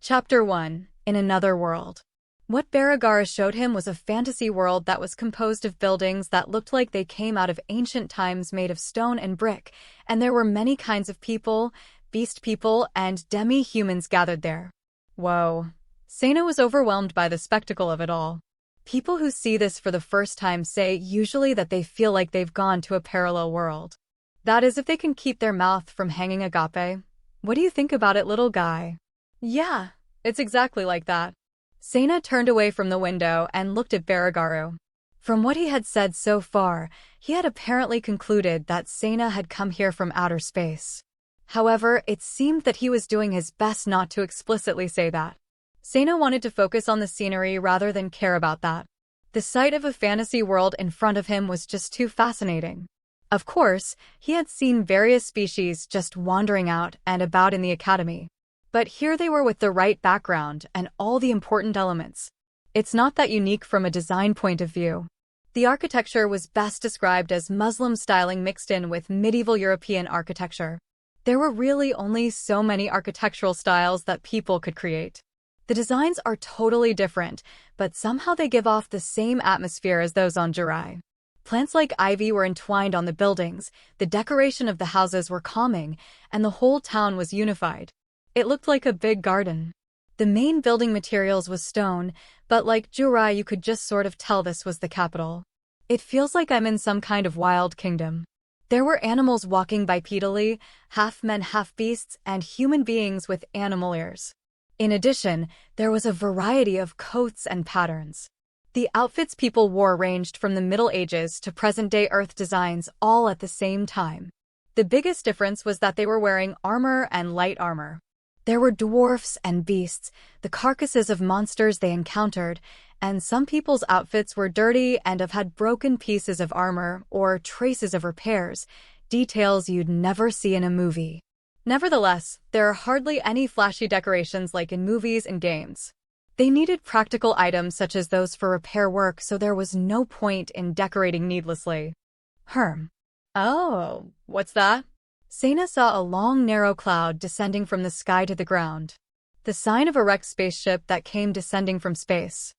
Chapter 1. In Another World. What Baragara showed him was a fantasy world that was composed of buildings that looked like they came out of ancient times, made of stone and brick, and there were many kinds of people, beast people, and demi-humans gathered there. Whoa. Sena was overwhelmed by the spectacle of it all. People who see this for the first time say usually that they feel like they've gone to a parallel world. That is, if they can keep their mouth from hanging agape. What do you think about it, little guy? Yeah, it's exactly like that. Sena turned away from the window and looked at Baragaru. From what he had said so far, he had apparently concluded that Sena had come here from outer space. However, it seemed that he was doing his best not to explicitly say that. Sena wanted to focus on the scenery rather than care about that. The sight of a fantasy world in front of him was just too fascinating. Of course, he had seen various species just wandering out and about in the academy. But here they were with the right background and all the important elements. It's not that unique from a design point of view. The architecture was best described as Muslim styling mixed in with medieval European architecture. There were really only so many architectural styles that people could create. The designs are totally different, but somehow they give off the same atmosphere as those on Jirai. Plants like ivy were entwined on the buildings, the decoration of the houses were calming, and the whole town was unified. It looked like a big garden. The main building materials was stone, but like Jirai you could just sort of tell this was the capital. It feels like I'm in some kind of wild kingdom. There were animals walking bipedally, half men half beasts, and human beings with animal ears. In addition, there was a variety of coats and patterns. The outfits people wore ranged from the Middle Ages to present-day Earth designs all at the same time. The biggest difference was that they were wearing armor and light armor. There were dwarfs and beasts, the carcasses of monsters they encountered, and some people's outfits were dirty and have had broken pieces of armor or traces of repairs, details you'd never see in a movie. Nevertheless, there are hardly any flashy decorations like in movies and games. They needed practical items such as those for repair work, so there was no point in decorating needlessly. Oh, what's that? Sena saw a long, narrow cloud descending from the sky to the ground. The sign of a wrecked spaceship that came descending from space.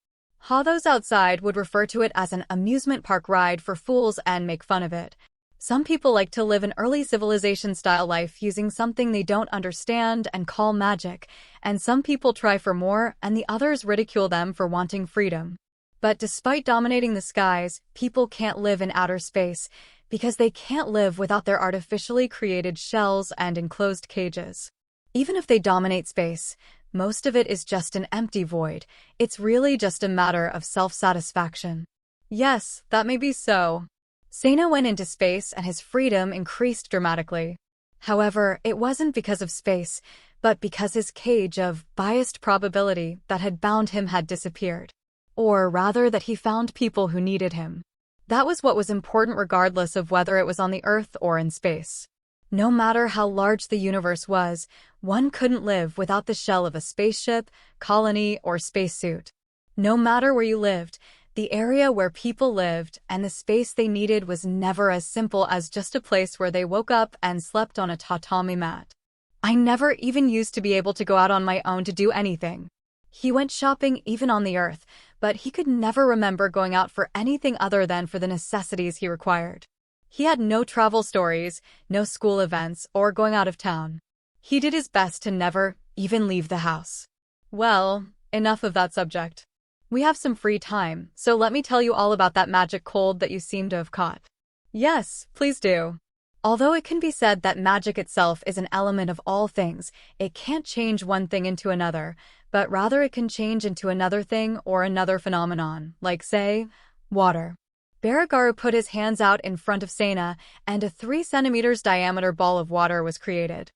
Those outside would refer to it as an amusement park ride for fools and make fun of it. Some people like to live an early civilization-style life using something they don't understand and call magic, and some people try for more and the others ridicule them for wanting freedom. But despite dominating the skies, people can't live in outer space because they can't live without their artificially created shells and enclosed cages. Even if they dominate space, most of it is just an empty void. It's really just a matter of self-satisfaction. Yes, that may be so. Sena went into space and his freedom increased dramatically. However, it wasn't because of space, but because his cage of biased probability that had bound him had disappeared. Or rather that he found people who needed him. That was what was important regardless of whether it was on the Earth or in space. No matter how large the universe was, one couldn't live without the shell of a spaceship, colony, or spacesuit. No matter where you lived, the area where people lived and the space they needed was never as simple as just a place where they woke up and slept on a tatami mat. I never even used to be able to go out on my own to do anything. He went shopping even on the Earth, but he could never remember going out for anything other than for the necessities he required. He had no travel stories, no school events, or going out of town. He did his best to never even leave the house. Well, enough of that subject. We have some free time, so let me tell you all about that magic cold that you seem to have caught. Yes, please do. Although it can be said that magic itself is an element of all things, it can't change one thing into another, but rather it can change into another thing or another phenomenon, like, say, water. Baragaru put his hands out in front of Sena, and a 3 centimeters diameter ball of water was created.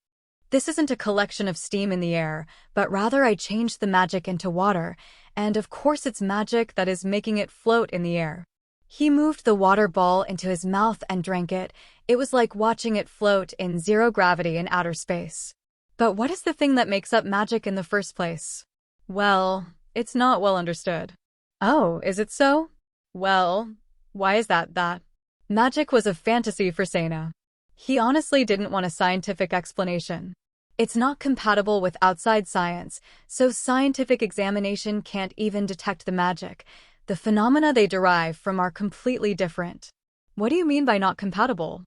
This isn't a collection of steam in the air, but rather I changed the magic into water, and of course it's magic that is making it float in the air. He moved the water ball into his mouth and drank it. It was like watching it float in zero gravity in outer space. But what is the thing that makes up magic in the first place? Well, it's not well understood. Oh, is it so? Well, why is that? Magic was a fantasy for Sena. He honestly didn't want a scientific explanation. It's not compatible with outside science, so scientific examination can't even detect the magic. The phenomena they derive from are completely different. What do you mean by not compatible?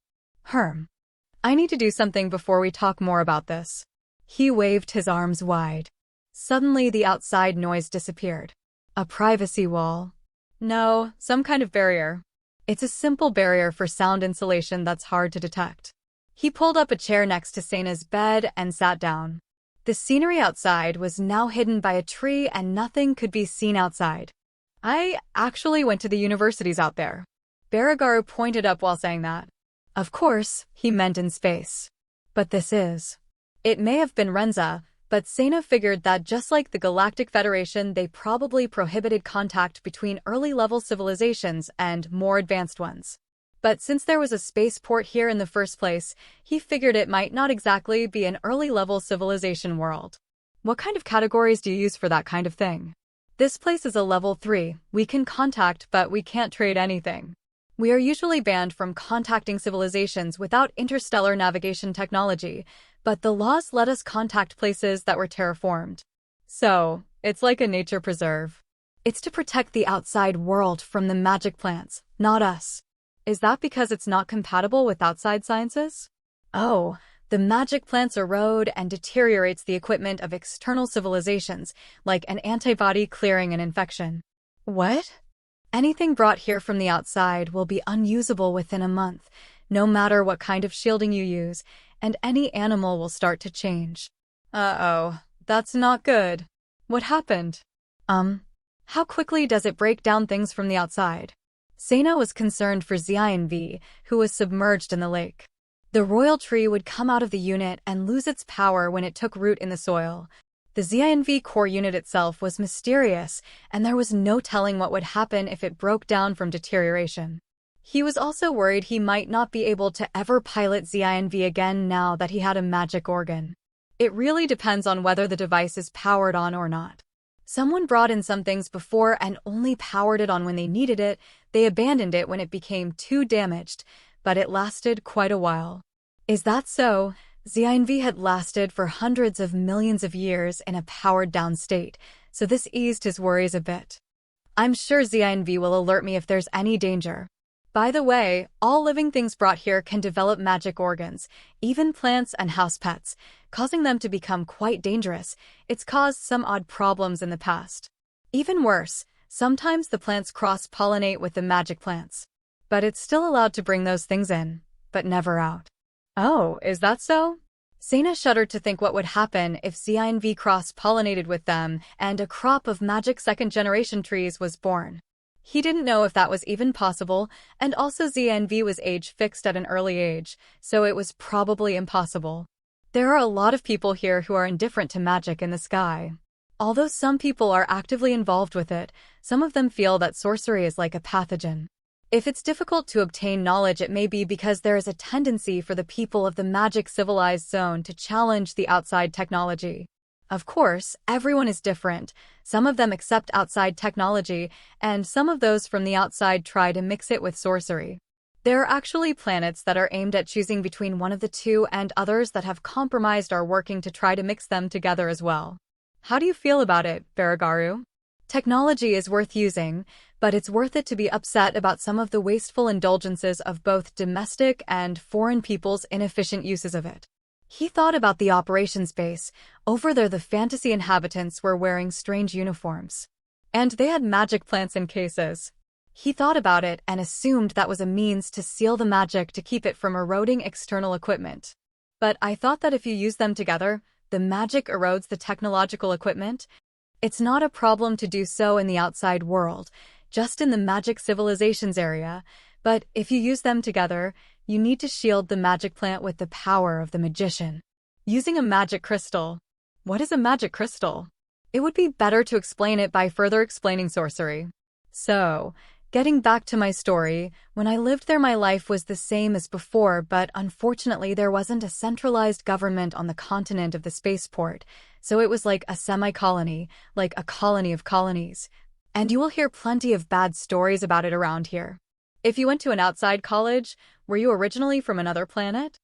I need to do something before we talk more about this. He waved his arms wide. Suddenly, the outside noise disappeared. A privacy wall. No, some kind of barrier. It's a simple barrier for sound insulation that's hard to detect. He pulled up a chair next to Sena's bed and sat down. The scenery outside was now hidden by a tree and nothing could be seen outside. I actually went to the universities out there. Baragaru pointed up while saying that. Of course, he meant in space. But this is. It may have been Renza, but Sena figured that just like the Galactic Federation, they probably prohibited contact between early-level civilizations and more advanced ones. But since there was a spaceport here in the first place, he figured it might not exactly be an early-level civilization world. What kind of categories do you use for that kind of thing? This place is a level 3. We can contact, but we can't trade anything. We are usually banned from contacting civilizations without interstellar navigation technology, but the laws let us contact places that were terraformed. So, it's like a nature preserve. It's to protect the outside world from the magic plants, not us. Is that because it's not compatible with outside sciences? Oh, the magic plants erode and deteriorates the equipment of external civilizations, like an antibody clearing an infection. What? Anything brought here from the outside will be unusable within a month, no matter what kind of shielding you use, and any animal will start to change. Uh-oh, that's not good. What happened? How quickly does it break down things from the outside? Sena was concerned for Xianvi, who was submerged in the lake. The royal tree would come out of the unit and lose its power when it took root in the soil. The Xianvi core unit itself was mysterious, and there was no telling what would happen if it broke down from deterioration. He was also worried he might not be able to ever pilot Xianvi again now that he had a magic organ. It really depends on whether the device is powered on or not. Someone brought in some things before and only powered it on when they needed it. They abandoned it when it became too damaged, but it lasted quite a while. Is that so? Xianvi had lasted for hundreds of millions of years in a powered-down state, so this eased his worries a bit. I'm sure Xianvi will alert me if there's any danger. By the way, all living things brought here can develop magic organs, even plants and house pets, causing them to become quite dangerous. It's caused some odd problems in the past. Even worse, sometimes the plants cross-pollinate with the magic plants. But it's still allowed to bring those things in, but never out. Oh, is that so? Sena shuddered to think what would happen if Xianvi cross-pollinated with them and a crop of magic second-generation trees was born. He didn't know if that was even possible, and also Xianvi was age-fixed at an early age, so it was probably impossible. There are a lot of people here who are indifferent to magic in the sky. Although some people are actively involved with it, some of them feel that sorcery is like a pathogen. If it's difficult to obtain knowledge, it may be because there is a tendency for the people of the magic civilized zone to challenge the outside technology. Of course, everyone is different. Some of them accept outside technology, and some of those from the outside try to mix it with sorcery. There are actually planets that are aimed at choosing between one of the two, and others that have compromised are working to try to mix them together as well. How do you feel about it, Baragaru? Technology is worth using, but it's worth it to be upset about some of the wasteful indulgences of both domestic and foreign people's inefficient uses of it. He thought about the operations base. Over there, the fantasy inhabitants were wearing strange uniforms. And they had magic plants in cases. He thought about it and assumed that was a means to seal the magic to keep it from eroding external equipment. But I thought that if you use them together, the magic erodes the technological equipment. It's not a problem to do so in the outside world, just in the magic civilizations area, but if you use them together, you need to shield the magic plant with the power of the magician. Using a magic crystal. What is a magic crystal? It would be better to explain it by further explaining sorcery. So, getting back to my story, when I lived there my life was the same as before, but unfortunately there wasn't a centralized government on the continent of the spaceport, so it was like a semi-colony, like a colony of colonies. And you will hear plenty of bad stories about it around here. If you went to an outside college, were you originally from another planet?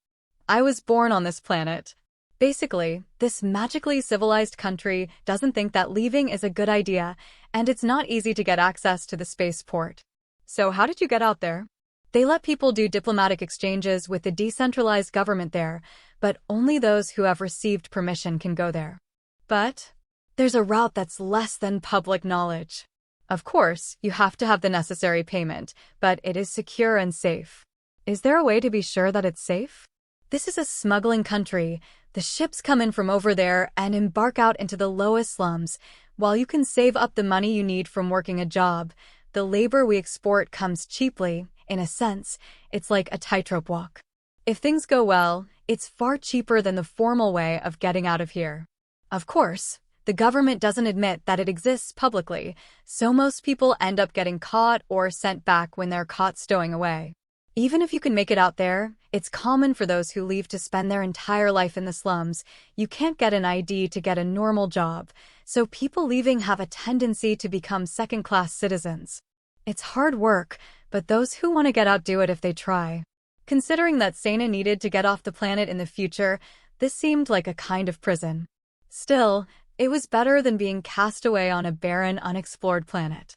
I was born on this planet. Basically, this magically civilized country doesn't think that leaving is a good idea, and it's not easy to get access to the spaceport. So how did you get out there? They let people do diplomatic exchanges with the decentralized government there, but only those who have received permission can go there. But there's a route that's less than public knowledge. Of course, you have to have the necessary payment, but it is secure and safe. Is there a way to be sure that it's safe? This is a smuggling country. The ships come in from over there and embark out into the lowest slums. While you can save up the money you need from working a job, the labor we export comes cheaply. In a sense, it's like a tightrope walk. If things go well, it's far cheaper than the formal way of getting out of here. Of course, the government doesn't admit that it exists publicly, so most people end up getting caught or sent back when they're caught stowing away. Even if you can make it out there, it's common for those who leave to spend their entire life in the slums. You can't get an ID to get a normal job, so people leaving have a tendency to become second-class citizens. It's hard work, but those who want to get out do it if they try. Considering that Sena needed to get off the planet in the future, this seemed like a kind of prison. Still, it was better than being cast away on a barren, unexplored planet.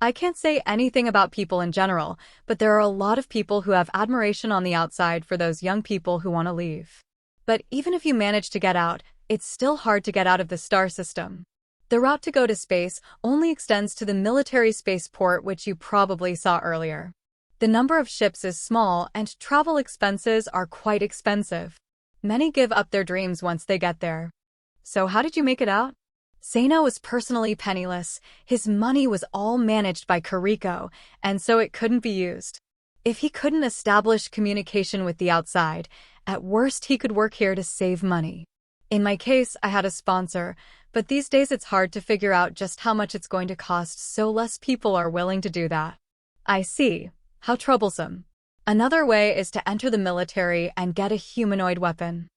I can't say anything about people in general, but there are a lot of people who have admiration on the outside for those young people who want to leave. But even if you manage to get out, it's still hard to get out of the star system. The route to go to space only extends to the military spaceport, which you probably saw earlier. The number of ships is small and travel expenses are quite expensive. Many give up their dreams once they get there. So how did you make it out? Sena was personally penniless. His money was all managed by Kariko, and so it couldn't be used. If he couldn't establish communication with the outside, at worst he could work here to save money. In my case, I had a sponsor, but these days it's hard to figure out just how much it's going to cost, so less people are willing to do that. I see. How troublesome. Another way is to enter the military and get a humanoid weapon.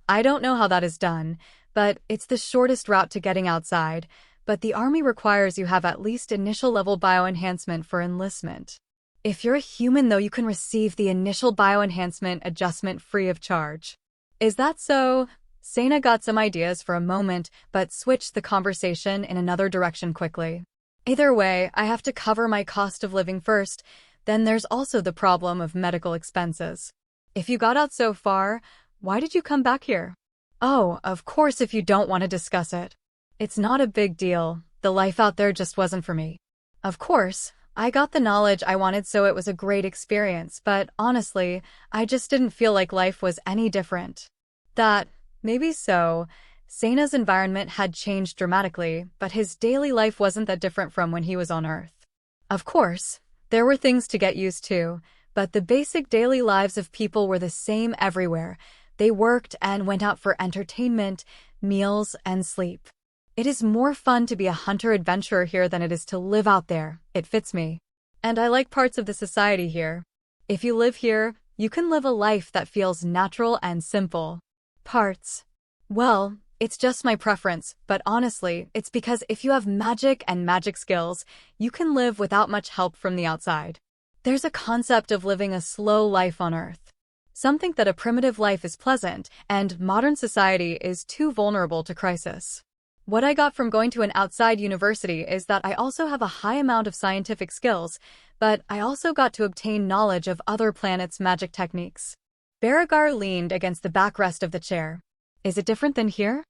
I don't know how that is done, but it's the shortest route to getting outside, but the army requires you have at least initial level bioenhancement for enlistment. If you're a human though, you can receive the initial bioenhancement adjustment free of charge. Is that so? Sena got some ideas for a moment, but switched the conversation in another direction quickly. Either way, I have to cover my cost of living first, then there's also the problem of medical expenses. If you got out so far, why did you come back here? Oh, of course, if you don't want to discuss it. It's not a big deal. The life out there just wasn't for me. Of course, I got the knowledge I wanted, so it was a great experience, but honestly, I just didn't feel like life was any different. Maybe so. Sena's environment had changed dramatically, but his daily life wasn't that different from when he was on Earth. Of course, there were things to get used to, but the basic daily lives of people were the same everywhere. They worked and went out for entertainment, meals, and sleep. It is more fun to be a hunter-adventurer here than it is to live out there. It fits me. And I like parts of the society here. If you live here, you can live a life that feels natural and simple. Parts. Well, it's just my preference, but honestly, it's because if you have magic and magic skills, you can live without much help from the outside. There's a concept of living a slow life on Earth. Some think that a primitive life is pleasant, and modern society is too vulnerable to crisis. What I got from going to an outside university is that I also have a high amount of scientific skills, but I also got to obtain knowledge of other planets' magic techniques. Beauregard leaned against the backrest of the chair. Is it different than here?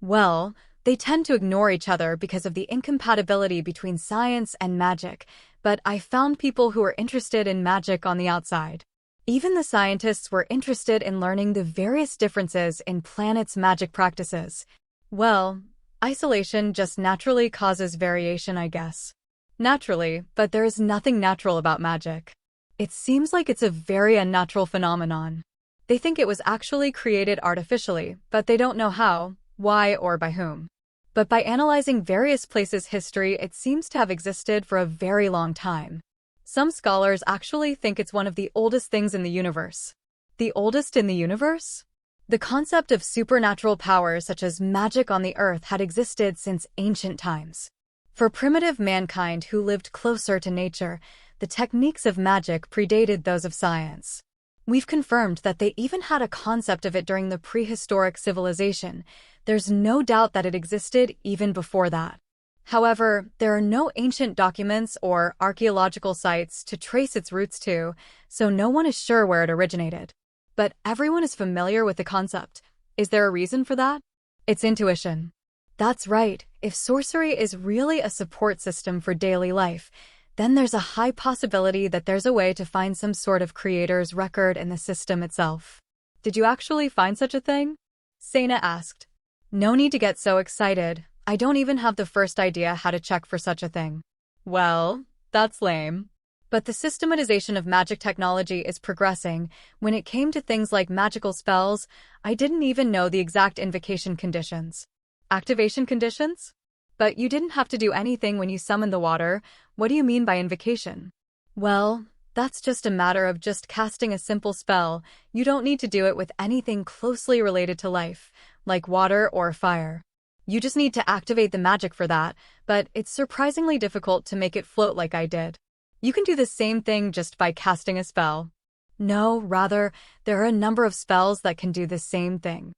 Well, they tend to ignore each other because of the incompatibility between science and magic, but I found people who were interested in magic on the outside. Even the scientists were interested in learning the various differences in planets' magic practices. Well, isolation just naturally causes variation, I guess. Naturally, but there is nothing natural about magic. It seems like it's a very unnatural phenomenon. They think it was actually created artificially, but they don't know how, why, or by whom. But by analyzing various places' history, it seems to have existed for a very long time. Some scholars actually think it's one of the oldest things in the universe. The oldest in the universe? The concept of supernatural powers such as magic on the Earth had existed since ancient times. For primitive mankind who lived closer to nature, the techniques of magic predated those of science. We've confirmed that they even had a concept of it during the prehistoric civilization. There's no doubt that it existed even before that. However, there are no ancient documents or archaeological sites to trace its roots to, so no one is sure where it originated. But everyone is familiar with the concept. Is there a reason for that? It's intuition. That's right. If sorcery is really a support system for daily life, then there's a high possibility that there's a way to find some sort of creator's record in the system itself. Did you actually find such a thing? Sena asked. No need to get so excited. I don't even have the first idea how to check for such a thing. Well, that's lame. But the systematization of magic technology is progressing. When it came to things like magical spells, I didn't even know the exact invocation conditions. Activation conditions? But you didn't have to do anything when you summoned the water. What do you mean by invocation? Well, that's just a matter of just casting a simple spell. You don't need to do it with anything closely related to life, like water or fire. You just need to activate the magic for that, but it's surprisingly difficult to make it float like I did. You can do the same thing just by casting a spell. No, rather, there are a number of spells that can do the same thing.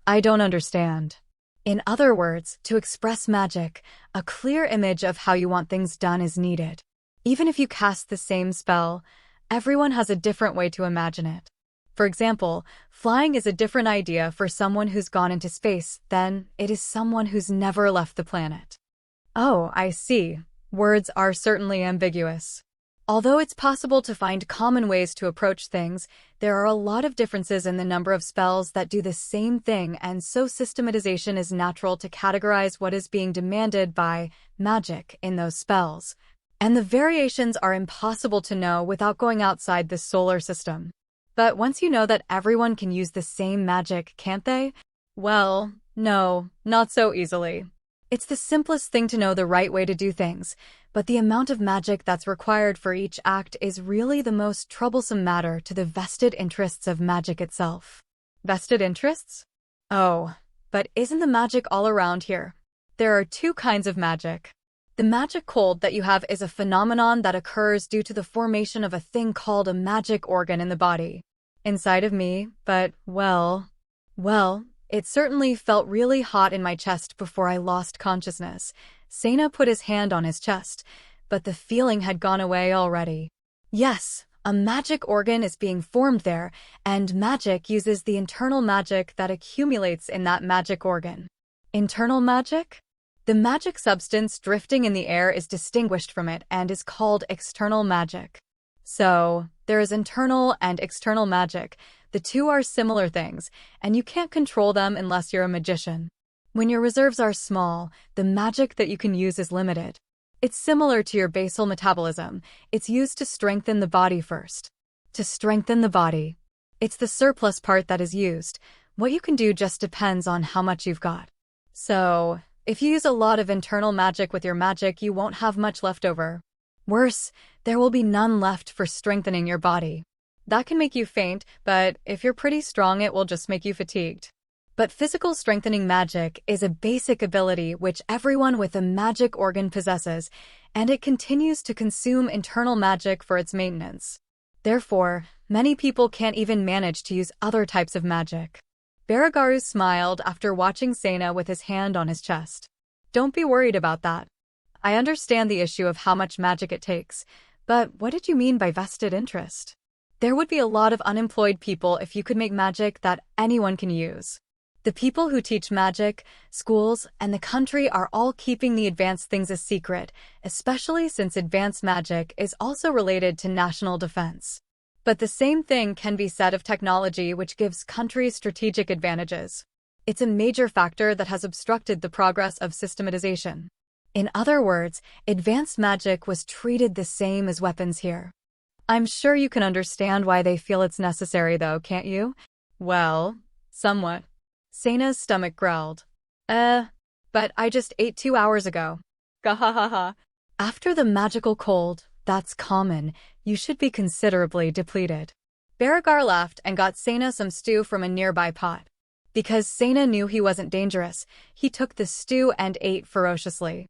I don't understand. In other words, to express magic, a clear image of how you want things done is needed. Even if you cast the same spell, everyone has a different way to imagine it. For example, flying is a different idea for someone who's gone into space than it is someone who's never left the planet. Oh, I see. Words are certainly ambiguous. Although it's possible to find common ways to approach things, there are a lot of differences in the number of spells that do the same thing, and so systematization is natural to categorize what is being demanded by magic in those spells. And the variations are impossible to know without going outside the solar system. But once you know that everyone can use the same magic, can't they? Well, no, not so easily. It's the simplest thing to know the right way to do things, but the amount of magic that's required for each act is really the most troublesome matter to the vested interests of magic itself. Vested interests? Oh, but isn't the magic all around here? There are two kinds of magic. The magic cold that you have is a phenomenon that occurs due to the formation of a thing called a magic organ in the body. Inside of me, but, well, it certainly felt really hot in my chest before I lost consciousness. Sena put his hand on his chest, but the feeling had gone away already. Yes, a magic organ is being formed there, and magic uses the internal magic that accumulates in that magic organ. Internal magic? The magic substance drifting in the air is distinguished from it and is called external magic. So, there is internal and external magic. The two are similar things, and you can't control them unless you're a magician. When your reserves are small, the magic that you can use is limited. It's similar to your basal metabolism. It's used to strengthen the body first. To strengthen the body. It's the surplus part that is used. What you can do just depends on how much you've got. So, if you use a lot of internal magic with your magic, you won't have much left over. Worse, there will be none left for strengthening your body. That can make you faint, but if you're pretty strong, it will just make you fatigued. But physical strengthening magic is a basic ability which everyone with a magic organ possesses, and it continues to consume internal magic for its maintenance. Therefore, many people can't even manage to use other types of magic. Baragaru smiled after watching Sena with his hand on his chest. Don't be worried about that. I understand the issue of how much magic it takes, but what did you mean by vested interest? There would be a lot of unemployed people if you could make magic that anyone can use. The people who teach magic, schools, and the country are all keeping the advanced things a secret, especially since advanced magic is also related to national defense. But the same thing can be said of technology, which gives countries strategic advantages. It's a major factor that has obstructed the progress of systematization. In other words, advanced magic was treated the same as weapons here. I'm sure you can understand why they feel it's necessary though, can't you? Well, somewhat. Sena's stomach growled. But I just ate 2 hours ago. Gahahaha. After the magical cold, that's common, you should be considerably depleted. Baragar laughed and got Sena some stew from a nearby pot. Because Sena knew he wasn't dangerous, he took the stew and ate ferociously.